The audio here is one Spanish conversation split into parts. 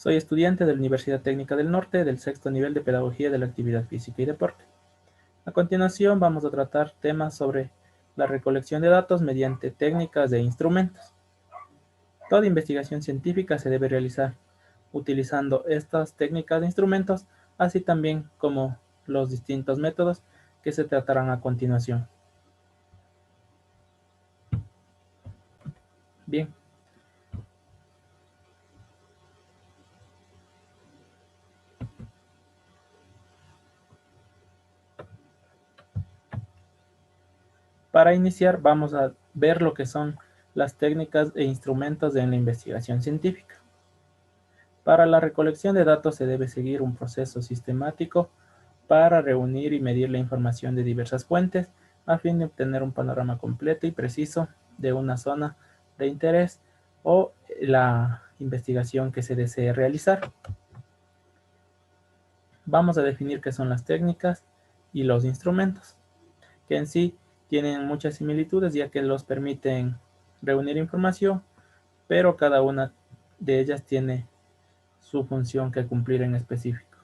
Soy estudiante de la Universidad Técnica del Norte del sexto nivel de Pedagogía de la Actividad Física y Deporte. A continuación vamos a tratar temas sobre la recolección de datos mediante técnicas e instrumentos. Toda investigación científica se debe realizar utilizando estas técnicas e instrumentos, así también como los distintos métodos que se tratarán a continuación. Bien. Para iniciar, vamos a ver lo que son las técnicas e instrumentos en la investigación científica. Para la recolección de datos se debe seguir un proceso sistemático para reunir y medir la información de diversas fuentes a fin de obtener un panorama completo y preciso de una zona de interés o la investigación que se desee realizar. Vamos a definir qué son las técnicas y los instrumentos, que en sí tienen muchas similitudes ya que los permiten reunir información, pero cada una de ellas tiene su función que cumplir en específico.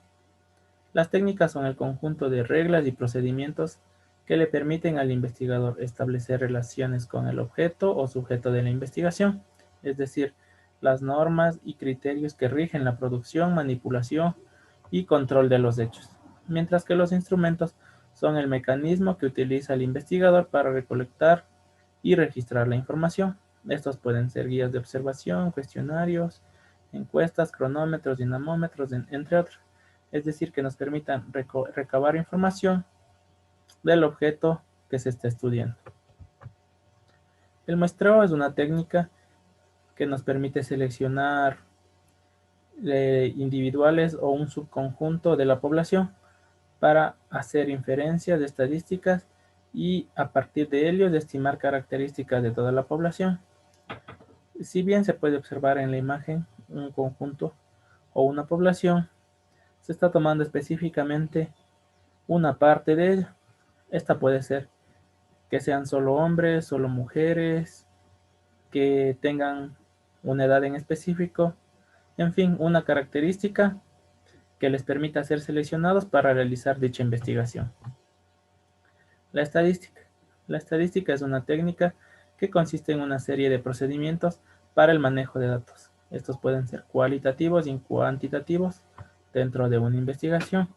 Las técnicas son el conjunto de reglas y procedimientos que le permiten al investigador establecer relaciones con el objeto o sujeto de la investigación, es decir, las normas y criterios que rigen la producción, manipulación y control de los hechos, mientras que los instrumentos son el mecanismo que utiliza el investigador para recolectar y registrar la información. Estos pueden ser guías de observación, cuestionarios, encuestas, cronómetros, dinamómetros, entre otros. Es decir, que nos permitan recabar información del objeto que se está estudiando. El muestreo es una técnica que nos permite seleccionar individuales o un subconjunto de la población para hacer inferencias de estadísticas y a partir de ellos estimar características de toda la población. Si bien se puede observar en la imagen un conjunto o una población, se está tomando específicamente una parte de ella. Esta puede ser que sean solo hombres, solo mujeres, que tengan una edad en específico, en fin, una característica que les permita ser seleccionados para realizar dicha investigación. La estadística. La estadística es una técnica que consiste en una serie de procedimientos para el manejo de datos. Estos pueden ser cualitativos y cuantitativos dentro de una investigación.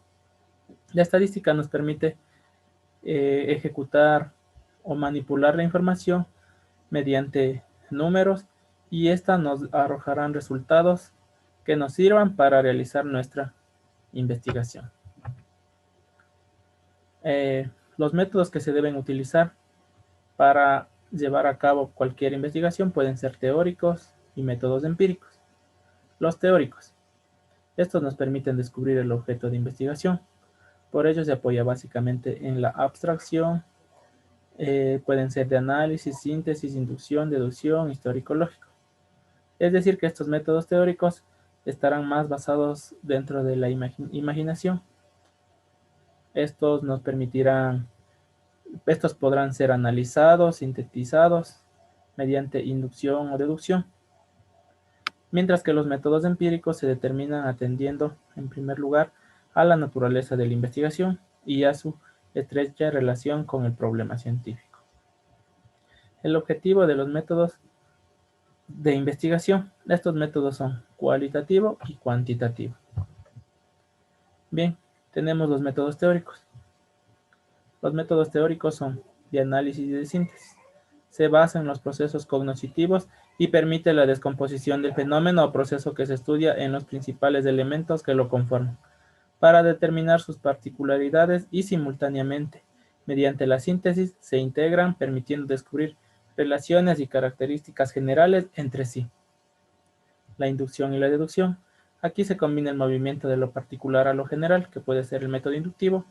La estadística nos permite ejecutar o manipular la información mediante números y estas nos arrojarán resultados que nos sirvan para realizar nuestra investigación. Los métodos que se deben utilizar para llevar a cabo cualquier investigación pueden ser teóricos y métodos empíricos. Los teóricos. Estos nos permiten descubrir el objeto de investigación. Por ello se apoya básicamente en la abstracción. Pueden ser de análisis, síntesis, inducción, deducción, histórico-lógico. Es decir, que estos métodos teóricos estarán más basados dentro de la imaginación. Estos podrán ser analizados, sintetizados mediante inducción o deducción, mientras que los métodos empíricos se determinan atendiendo, en primer lugar, a la naturaleza de la investigación y a su estrecha relación con el problema científico. El objetivo de los métodos de investigación. Estos métodos son cualitativo y cuantitativo. Bien, tenemos los métodos teóricos. Los métodos teóricos son de análisis y de síntesis. Se basa en los procesos cognitivos y permite la descomposición del fenómeno o proceso que se estudia en los principales elementos que lo conforman, para determinar sus particularidades y simultáneamente, mediante la síntesis, se integran permitiendo descubrir relaciones y características generales entre sí. La inducción y la deducción. Aquí se combina el movimiento de lo particular a lo general, que puede ser el método inductivo,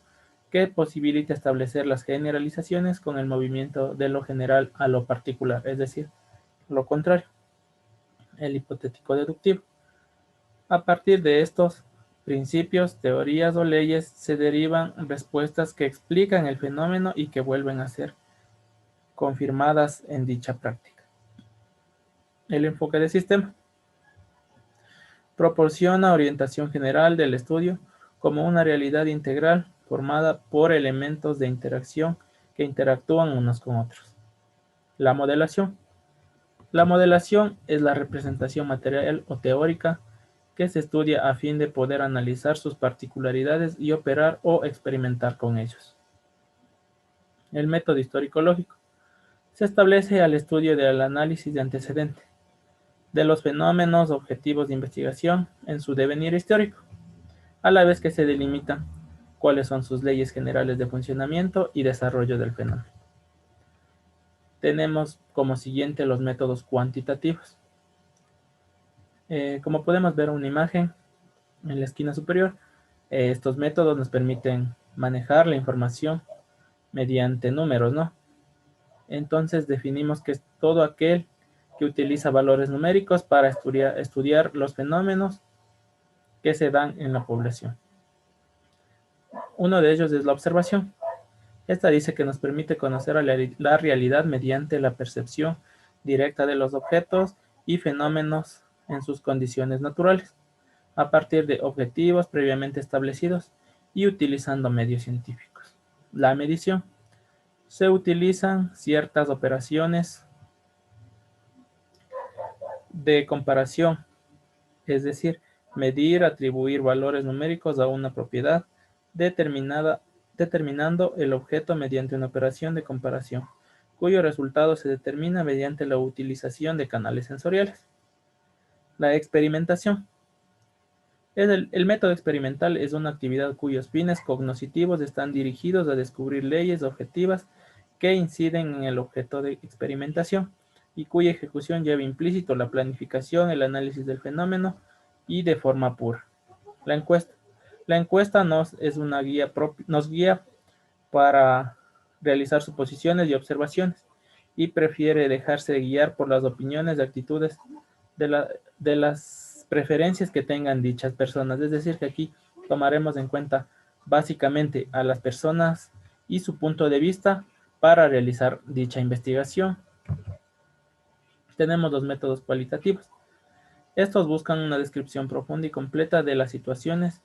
que posibilita establecer las generalizaciones con el movimiento de lo general a lo particular, es decir, lo contrario, el hipotético deductivo. A partir de estos principios, teorías o leyes se derivan respuestas que explican el fenómeno y que vuelven a ser confirmadas en dicha práctica. El enfoque de sistema. Proporciona orientación general del estudio como una realidad integral formada por elementos de interacción que interactúan unos con otros. La modelación. La modelación es la representación material o teórica que se estudia a fin de poder analizar sus particularidades y operar o experimentar con ellos. El método histórico-lógico. Se establece al estudio del análisis de antecedente de los fenómenos objetivos de investigación en su devenir histórico, a la vez que se delimita cuáles son sus leyes generales de funcionamiento y desarrollo del fenómeno. Tenemos como siguiente los métodos cuantitativos. Como podemos ver en una imagen en la esquina superior, estos métodos nos permiten manejar la información mediante números, ¿no? Entonces definimos que es todo aquel que utiliza valores numéricos para estudiar los fenómenos que se dan en la población. Uno de ellos es la observación. Esta dice que nos permite conocer la realidad mediante la percepción directa de los objetos y fenómenos en sus condiciones naturales, a partir de objetivos previamente establecidos y utilizando medios científicos. La medición. Se utilizan ciertas operaciones de comparación, es decir, medir, atribuir valores numéricos a una propiedad determinando el objeto mediante una operación de comparación, cuyo resultado se determina mediante la utilización de canales sensoriales. La experimentación. El método experimental es una actividad cuyos fines cognitivos están dirigidos a descubrir leyes objetivas que inciden en el objeto de experimentación y cuya ejecución lleva implícito la planificación, el análisis del fenómeno y de forma pura. La encuesta. La encuesta nos guía para realizar suposiciones y observaciones y prefiere dejarse guiar por las opiniones y actitudes de las preferencias que tengan dichas personas. Es decir, que aquí tomaremos en cuenta básicamente a las personas y su punto de vista para realizar dicha investigación. Tenemos los métodos cualitativos. Estos buscan una descripción profunda y completa de las situaciones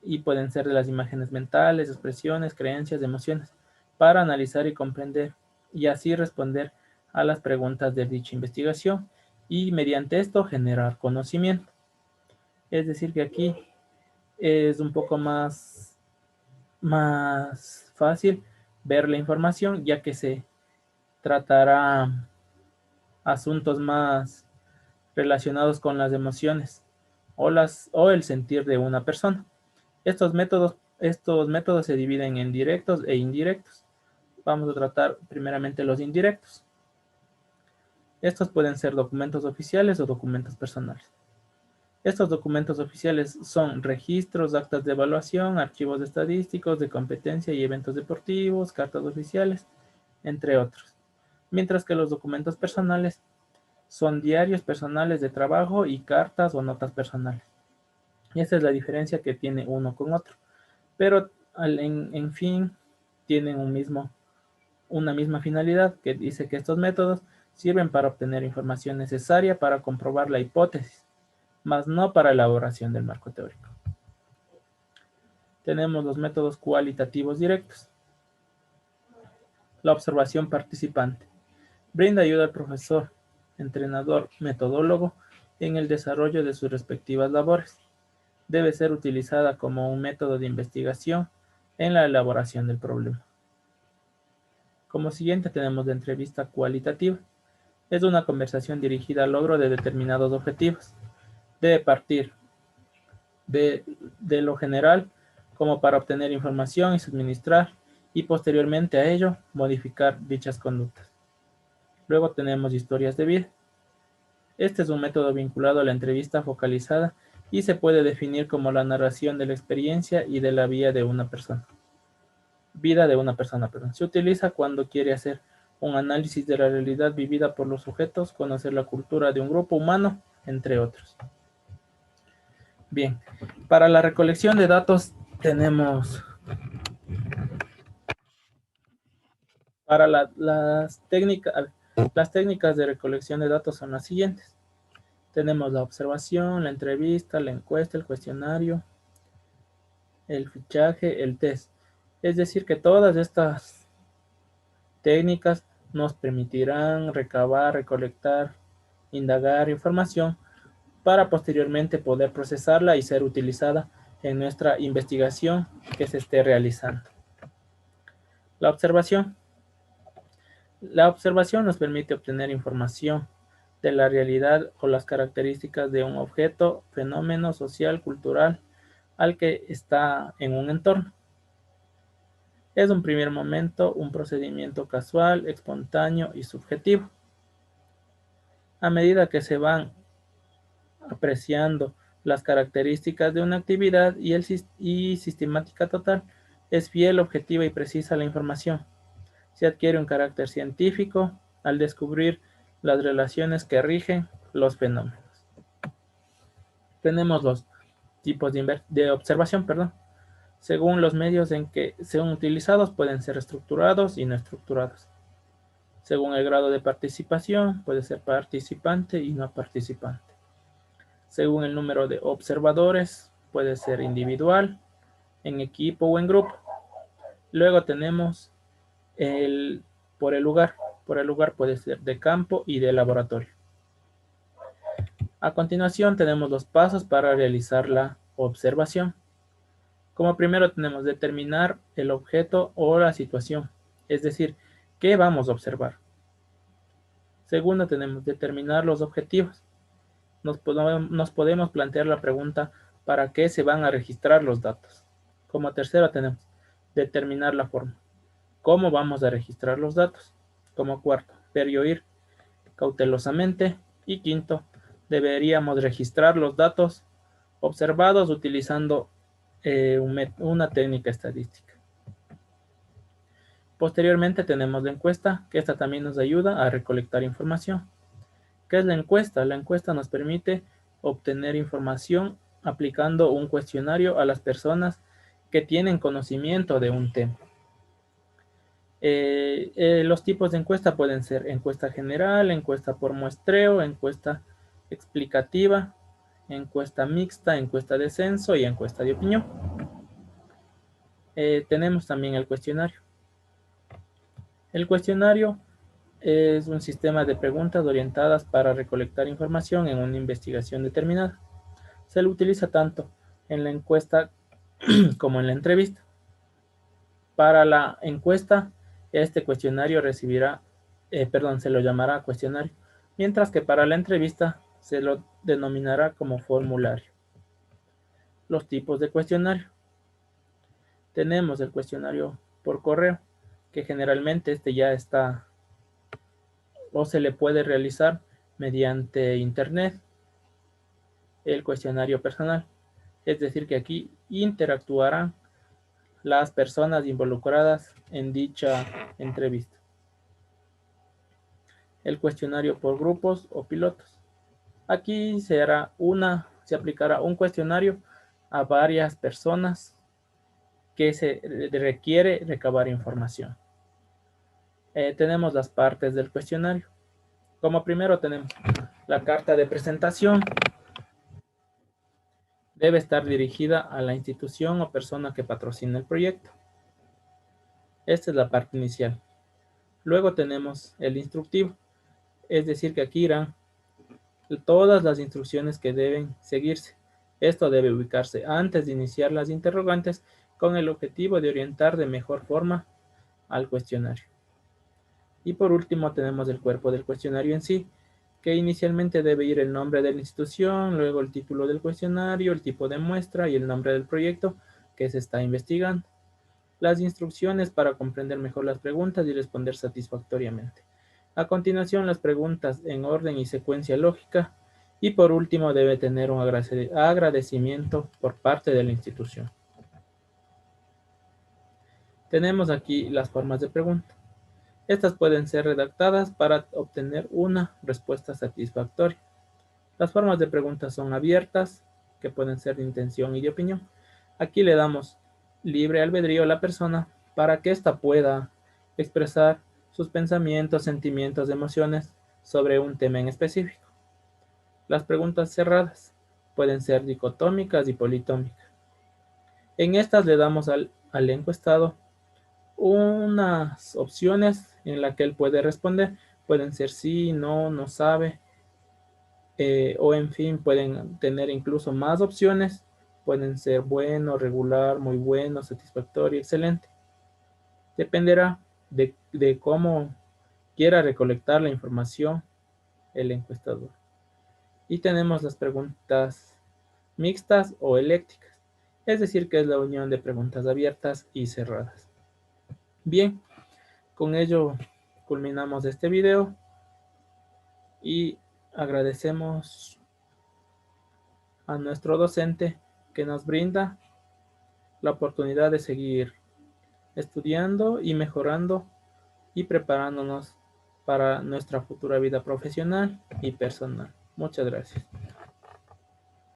y pueden ser de las imágenes mentales, expresiones, creencias, emociones, para analizar y comprender y así responder a las preguntas de dicha investigación y mediante esto generar conocimiento. Es decir, que aquí es un poco más fácil ver la información, ya que se tratará asuntos más relacionados con las emociones o el sentir de una persona. Estos métodos se dividen en directos e indirectos. Vamos a tratar primeramente los indirectos. Estos pueden ser documentos oficiales o documentos personales. Estos documentos oficiales son registros, actas de evaluación, archivos estadísticos, de competencia y eventos deportivos, cartas oficiales, entre otros. Mientras que los documentos personales son diarios personales de trabajo y cartas o notas personales. Y esta es la diferencia que tiene uno con otro. Pero en fin, tienen una misma finalidad, que dice que estos métodos sirven para obtener información necesaria para comprobar la hipótesis, mas no para elaboración del marco teórico. Tenemos los métodos cualitativos directos. La observación participante. Brinda ayuda al profesor, entrenador, metodólogo en el desarrollo de sus respectivas labores. Debe ser utilizada como un método de investigación en la elaboración del problema. Como siguiente tenemos la entrevista cualitativa. Es una conversación dirigida al logro de determinados objetivos. Debe partir de lo general como para obtener información y suministrar y posteriormente a ello modificar dichas conductas. Luego tenemos historias de vida. Este es un método vinculado a la entrevista focalizada y se puede definir como la narración de la experiencia y de la vida de una persona. Se utiliza cuando quiere hacer un análisis de la realidad vivida por los sujetos, conocer la cultura de un grupo humano, entre otros. Bien, para la recolección de datos tenemos para las técnicas de recolección de datos son las siguientes. Tenemos la observación, la entrevista, la encuesta, el cuestionario, el fichaje, el test. Es decir, que todas estas técnicas nos permitirán recabar, recolectar, indagar información para posteriormente poder procesarla y ser utilizada en nuestra investigación que se esté realizando. La observación. La observación nos permite obtener información de la realidad o las características de un objeto, fenómeno social, cultural, al que está en un entorno. Es un primer momento, un procedimiento casual, espontáneo y subjetivo. A medida que se van apreciando las características de una actividad y sistemática total, es fiel, objetiva y precisa la información. Se adquiere un carácter científico al descubrir las relaciones que rigen los fenómenos. Tenemos los tipos de observación, perdón. Según los medios en que sean utilizados, pueden ser estructurados y no estructurados. Según el grado de participación, puede ser participante y no participante. Según el número de observadores, puede ser individual, en equipo o en grupo. Luego tenemos por el lugar. Por el lugar puede ser de campo y de laboratorio. A continuación tenemos los pasos para realizar la observación. Como primero tenemos determinar el objeto o la situación, es decir, ¿qué vamos a observar? Segundo tenemos determinar los objetivos. Nos podemos plantear la pregunta ¿para qué se van a registrar los datos? Como tercero tenemos determinar la forma. ¿Cómo vamos a registrar los datos? Como cuarto, ver y oír cautelosamente. Y quinto, deberíamos registrar los datos observados utilizando una técnica estadística. Posteriormente tenemos la encuesta, que esta también nos ayuda a recolectar información. ¿Qué es la encuesta? La encuesta nos permite obtener información aplicando un cuestionario a las personas que tienen conocimiento de un tema. Los tipos de encuesta pueden ser encuesta general, encuesta por muestreo, encuesta explicativa, encuesta mixta, encuesta de censo y encuesta de opinión. Tenemos también el cuestionario. El cuestionario es un sistema de preguntas orientadas para recolectar información en una investigación determinada. Se lo utiliza tanto en la encuesta como en la entrevista. Para la encuesta, este cuestionario se lo llamará cuestionario, mientras que para la entrevista se lo denominará como formulario. Los tipos de cuestionario. Tenemos el cuestionario por correo, que generalmente este ya está o se le puede realizar mediante internet. El cuestionario personal, es decir que aquí interactuarán las personas involucradas en dicha entrevista. El cuestionario por grupos o pilotos. Aquí se aplicará un cuestionario a varias personas que se requiere recabar información. Tenemos las partes del cuestionario. Como primero tenemos la carta de presentación. Debe estar dirigida a la institución o persona que patrocina el proyecto. Esta es la parte inicial. Luego tenemos el instructivo, es decir que aquí irán todas las instrucciones que deben seguirse. Esto debe ubicarse antes de iniciar las interrogantes con el objetivo de orientar de mejor forma al cuestionario. Y por último tenemos el cuerpo del cuestionario en sí, que inicialmente debe ir el nombre de la institución, luego el título del cuestionario, el tipo de muestra y el nombre del proyecto que se está investigando. Las instrucciones para comprender mejor las preguntas y responder satisfactoriamente. A continuación, las preguntas en orden y secuencia lógica. Y por último, debe tener un agradecimiento por parte de la institución. Tenemos aquí las formas de pregunta. Estas pueden ser redactadas para obtener una respuesta satisfactoria. Las formas de pregunta son abiertas, que pueden ser de intención y de opinión. Aquí le damos libre albedrío a la persona para que ésta pueda expresar sus pensamientos, sentimientos, emociones sobre un tema en específico. Las preguntas cerradas pueden ser dicotómicas y politómicas. En estas le damos al encuestado unas opciones en las que él puede responder. Pueden ser sí, no, no sabe, o en fin, pueden tener incluso más opciones. Pueden ser bueno, regular, muy bueno, satisfactorio, excelente. Dependerá de cómo quiera recolectar la información el encuestador. Y tenemos las preguntas mixtas o eléctricas, es decir, que es la unión de preguntas abiertas y cerradas. Bien, con ello culminamos este video y agradecemos a nuestro docente que nos brinda la oportunidad de seguir estudiando y mejorando y preparándonos para nuestra futura vida profesional y personal. Muchas gracias.